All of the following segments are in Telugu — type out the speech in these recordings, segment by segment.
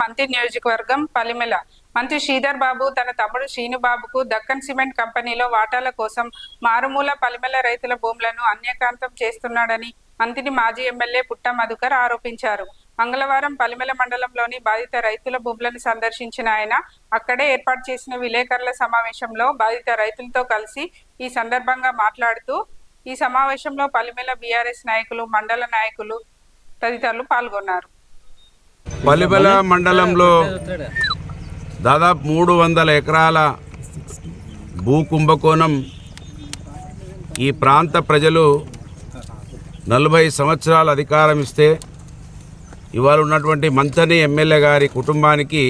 మంత్రి నియోజకవర్గం పలిమెల. మంత్రి శ్రీధర్ బాబు తన తమ్ముడు శ్రీనుబాబుకు దక్కన్ సిమెంట్ కంపెనీలో వాటాల కోసం మారుమూల పలిమెల రైతుల భూములను అన్యాక్రాంతం చేస్తున్నాడని మంత్రి మాజీ ఎమ్మెల్యే పుట్ట మధుకర్ ఆరోపించారు. మంగళవారం పలిమెల మండలంలోని బాధిత రైతుల భూములను సందర్శించిన ఆయన అక్కడే ఏర్పాటు చేసిన విలేకరుల సమావేశంలో బాధిత రైతులతో కలిసి ఈ సందర్భంగా మాట్లాడుతూ ఈ సమావేశంలో పలిమెల బీఆర్ఎస్ నాయకులు, మండల నాయకులు తదితరులు పాల్గొన్నారు. పలిమెల మండలంలో దాదాపు 300 ఎకరాల భూ కుంభకోణం. ఈ ప్రాంత ప్రజలు 40 సంవత్సరాల అధికారం ఇస్తే ఇవాళ ఉన్నటువంటి మంతని ఎమ్మెల్యే గారి కుటుంబానికి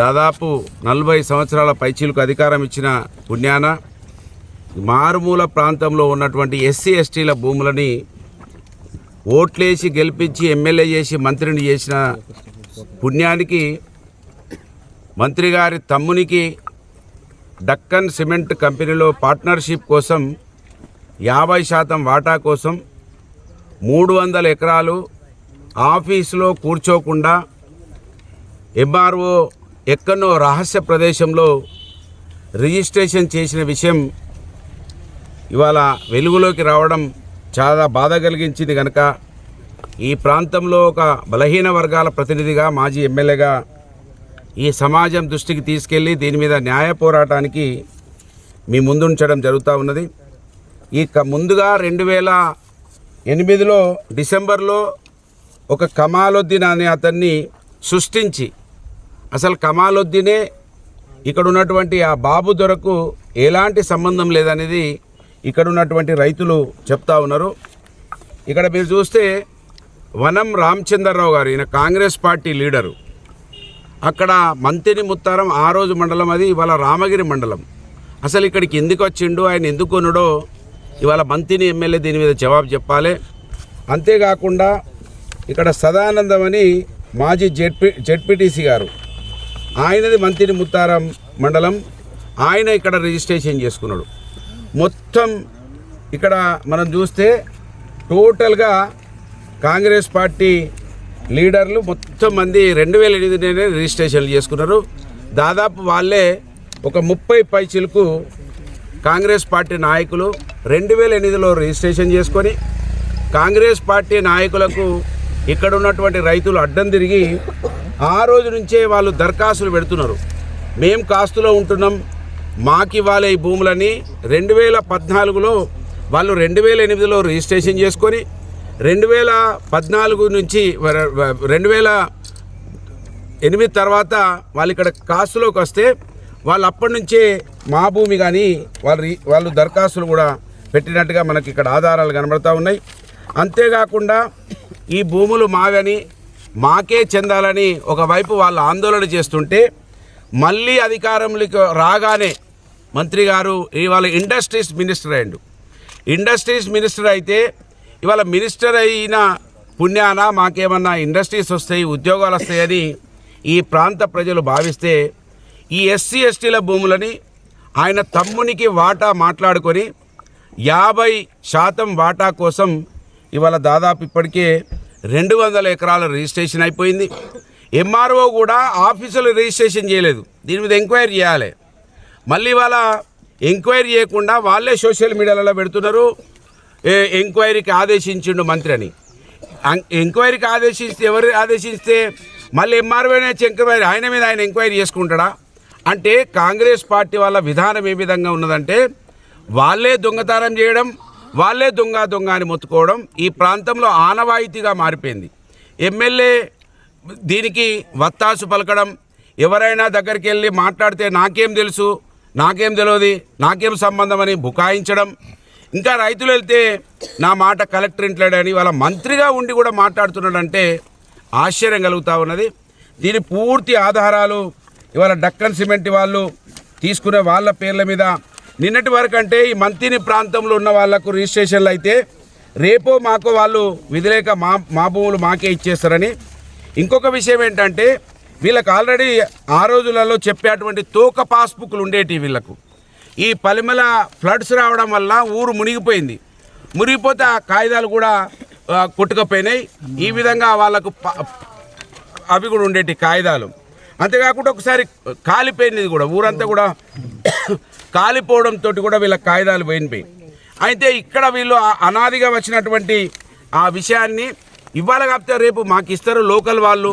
దాదాపు 40 సంవత్సరాల పైచీలకు అధికారం ఇచ్చిన పుణ్యాన మారుమూల ప్రాంతంలో ఉన్నటువంటి ఎస్సీ ఎస్టీల భూములని ఓట్లేసి గెలిపించి ఎమ్మెల్యే చేసి మంత్రిని చేసిన పుణ్యానికి మంత్రి గారి తమ్మునికి డక్కన్ సిమెంట్ కంపెనీలో పార్ట్నర్షిప్ కోసం 50% వాటా కోసం 300 ఎకరాలు ఆఫీసులో కూర్చోకుండా ఎంఆర్ఓ ఎక్కడో రహస్య ప్రదేశంలో రిజిస్ట్రేషన్ చేసిన విషయం ఇవాళ వెలుగులోకి రావడం చాలా బాధ కలిగించింది. కనుక ఈ ప్రాంతంలో ఒక బలహీన వర్గాల ప్రతినిధిగా మాజీ ఎమ్మెల్యేగా ఈ సమాజం దృష్టికి తీసుకెళ్ళి దీని మీద న్యాయ పోరాటానికి మీ ముందుంచడం జరుగుతూ ఉన్నది. ముందుగా 2008లో డిసెంబర్లో ఒక కమాలుద్దీన్ అనే అతన్ని సృష్టించి, అసలు కమాలుద్దీనే ఇక్కడ ఉన్నటువంటి ఆ బాబు దొరకు ఎలాంటి సంబంధం లేదనేది ఇక్కడ ఉన్నటువంటి రైతులు చెప్తా ఉన్నారు. ఇక్కడ మీరు చూస్తే వనం రామచంద్రరావు గారు, ఈయన కాంగ్రెస్ పార్టీ లీడరు. అక్కడ మంతిని ముత్తారం ఆ రోజు మండలం, అది ఇవాళ రామగిరి మండలం. అసలు ఇక్కడికి ఎందుకు వచ్చిండు, ఆయన ఎందుకు కొనుడో ఇవాళ మంతిని ఎమ్మెల్యే దీని మీద జవాబు చెప్పాలి. అంతేకాకుండా ఇక్కడ సదానందం అని మాజీ జెడ్పీటీసీ గారు, ఆయనది మంతిని ముత్తారం మండలం, ఆయన ఇక్కడ రిజిస్ట్రేషన్ చేసుకున్నాడు. మొత్తం ఇక్కడ మనం చూస్తే టోటల్గా కాంగ్రెస్ పార్టీ లీడర్లు మొత్తం మంది 2008లోనే రిజిస్ట్రేషన్లు చేసుకున్నారు. దాదాపు వాళ్ళే ఒక 30 పైచిలకు కాంగ్రెస్ పార్టీ నాయకులు 2008లో రిజిస్ట్రేషన్ చేసుకొని కాంగ్రెస్ పార్టీ నాయకులకు ఇక్కడ ఉన్నటువంటి రైతులు అడ్డం తిరిగి ఆ రోజు నుంచే వాళ్ళు దరఖాస్తులు పెడుతున్నారు. మేం కాస్తులో ఉంటున్నాం, మాకు ఇవ్వాలి ఈ భూములని. 2014లో వాళ్ళు 2008లో రిజిస్ట్రేషన్ చేసుకొని 2014 నుంచి 2008 తర్వాత వాళ్ళు ఇక్కడ కాస్తులోకి వస్తే వాళ్ళు అప్పటి నుంచే మా భూమి కానీ వాళ్ళు దరఖాస్తులు కూడా పెట్టినట్టుగా మనకి ఇక్కడ ఆధారాలు కనబడతా ఉన్నాయి. అంతేకాకుండా ఈ భూములు మావని, మాకే చెందాలని ఒకవైపు వాళ్ళు ఆందోళన చేస్తుంటే, మళ్ళీ అధికారంలోకి రాగానే మంత్రి గారు ఇవాళ ఇండస్ట్రీస్ మినిస్టర్ అయ్యిండు. ఇండస్ట్రీస్ మినిస్టర్ అయితే ఇవాళ మినిస్టర్ అయిన పుణ్యాన మాకేమన్నా ఇండస్ట్రీస్ వస్తాయి, ఉద్యోగాలు వస్తాయని ఈ ప్రాంత ప్రజలు భావిస్తే ఈ ఎస్సీ ఎస్టీల భూములని ఆయన తమ్మునికి వాటా మాట్లాడుకొని 50% వాటా కోసం ఇవాళ దాదాపు ఇప్పటికే 200 ఎకరాల రిజిస్ట్రేషన్ అయిపోయింది. ఎంఆర్ఓ కూడా ఆఫీసులో రిజిస్ట్రేషన్ చేయలేదు. దీని మీద ఎంక్వైరీ చేయాలి. మళ్ళీ వాళ్ళ ఎంక్వైరీ చేయకుండా వాళ్ళే సోషల్ మీడియాలలో పెడుతున్నారు, ఎంక్వైరీకి ఆదేశించిండు మంత్రి అని. ఎంక్వైరీకి ఆదేశిస్తే ఎవరు ఆదేశిస్తే మళ్ళీ ఎంఆర్ఓనే ఎంక్వైరీ, ఆయన మీద ఆయన ఎంక్వైరీ చేసుకుంటాడా? అంటే కాంగ్రెస్ పార్టీ వాళ్ళ విధానం ఏ విధంగా ఉన్నదంటే వాళ్ళే దొంగతనం చేయడం, వాళ్ళే దొంగ అని మొత్తుకోవడం ఈ ప్రాంతంలో ఆనవాయితీగా మారిపోయింది. ఎమ్మెల్యే దీనికి వత్తాసు పలకడం, ఎవరైనా దగ్గరికి వెళ్ళి మాట్లాడితే నాకేం తెలుసు, నాకేం తెలియదు, నాకేం సంబంధం అని బుకాయించడం. ఇంకా రైతులు వెళ్తే నా మాట కలెక్టర్ ఇంట్లోడని వాళ్ళ మంత్రిగా ఉండి కూడా మాట్లాడుతున్నాడంటే ఆశ్చర్యం కలుగుతూ ఉన్నది. దీని పూర్తి ఆధారాలు ఇవాళ డక్కన్ సిమెంట్ వాళ్ళు తీసుకునే వాళ్ళ పేర్ల మీద నిన్నటి వరకు అంటే ఈ మంతిని ప్రాంతంలో ఉన్న వాళ్లకు రిజిస్ట్రేషన్లు అయితే రేపో మాకో వాళ్ళు విధిలేక మా భూములు మాకే ఇచ్చేస్తారని. ఇంకొక విషయం ఏంటంటే వీళ్ళకి ఆల్రెడీ ఆ రోజులలో చెప్పేటువంటి తోక పాస్బుక్లు ఉండేటి. వీళ్ళకు ఈ పలిమెల ఫ్లడ్స్ రావడం వల్ల ఊరు మునిగిపోయింది. మునిగిపోతే ఆ కాగితాలు కూడా కొట్టుకపోయినాయి. ఈ విధంగా వాళ్ళకు అవి కూడా ఉండేటి కాగితాలు. అంతేకాకుండా ఒకసారి కాలిపోయినది కూడా, ఊరంతా కూడా కాలిపోవడంతో కూడా వీళ్ళ కాగితాలు పోయినాయి. అయితే ఇక్కడ వీళ్ళు అనాదిగా వచ్చినటువంటి ఆ విషయాన్ని ఇవాళ కాకపోతే రేపు మాకు ఇస్తారు లోకల్ వాళ్ళు,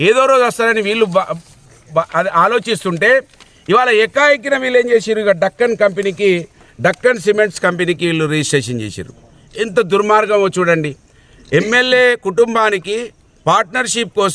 ఏదో రోజు వస్తారని వీళ్ళు అది ఆలోచిస్తుంటే ఇవాళ ఎక్కిన వీళ్ళు ఏం చేసారు, ఇక డక్కన్ సిమెంట్స్ కంపెనీకి వీళ్ళు రిజిస్ట్రేషన్ చేశారు. ఎంత దుర్మార్గమో చూడండి. ఎమ్మెల్యే కుటుంబానికి పార్ట్నర్షిప్ కోసం